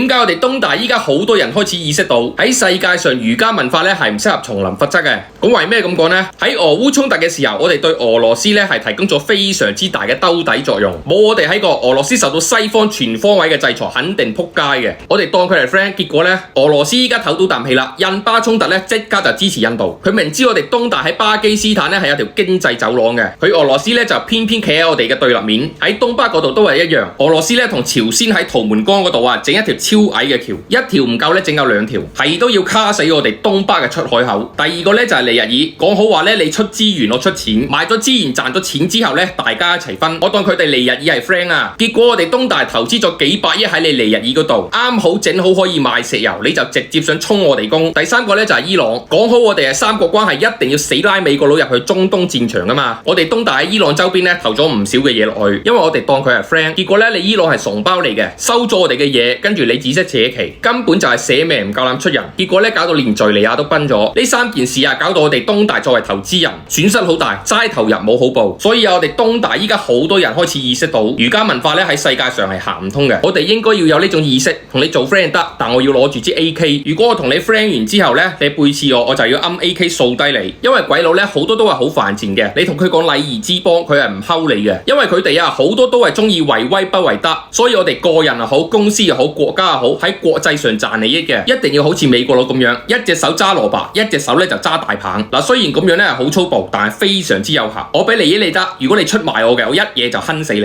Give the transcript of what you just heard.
點解我哋東大依家好多人開始意識到喺世界上儒家文化咧係唔適合叢林法則嘅？咁為咩咁講呢？喺俄烏衝突嘅時候，我哋對俄羅斯咧係提供咗非常之大嘅兜底作用。冇我哋喺個俄羅斯受到西方全方位嘅制裁，肯定撲街嘅。我哋當佢係 friend， 結果咧俄羅斯依家唞到啖氣啦，印巴衝突咧即刻就支持印度。佢明知我哋東大喺巴基斯坦咧係有條經濟走廊嘅，佢俄羅斯咧就偏偏企喺我哋嘅對立面。喺東巴嗰度都係一樣，俄羅斯咧同朝鮮喺圖門江嗰度啊整一條超矮嘅橋，一條唔夠咧整有兩條，係都要卡死我哋東巴嘅出海口。第二個咧就係尼日爾，講好話咧你出資源我出錢，買咗資源賺咗錢之後咧大家一齊分，我當佢哋尼日爾係 friend 啊。結果我哋東大投資咗幾百億喺你尼日爾嗰度，啱好整好可以賣石油，你就直接想衝我哋工。第三個咧就係伊朗，講好我哋係三國關係，一定要死拉美國佬入去中東戰場噶嘛。我哋東大喺伊朗周邊咧投咗唔少嘅嘢落去，因為我哋當佢係 friend。結果咧你伊朗係慫包嚟嘅，收咗我哋嘅嘢，跟住你只識扯旗，根本就係捨命唔夠膽出人。結果咧搞到連敘利亞都崩咗。呢三件事啊，搞到我哋東大作為投資人損失好大，齋投入冇好報。所以我哋東大依家好多人開始意識到儒家文化咧喺世界上係行唔通嘅。我哋應該要有呢種意識，同你做 friend 得，但我要攞住支 AK。如果我同你 friend 完之後咧，你背刺我，我就要揞 AK 掃低你。因為鬼佬咧好多都係好犯賤嘅，你同佢講禮儀之邦，佢係唔睺你嘅。因為佢哋啊好多都係中意為威不為德，所以我哋個人又好，公司又好，國家又好，喺國際上賺利益嘅，一定要好似美國佬咁樣，一隻手揸蘿蔔，一隻手咧就揸大棒。嗱，雖然咁樣咧係好粗暴，但係非常之有效。我俾利益你得，如果你出賣我嘅，我一嘢就坑死你。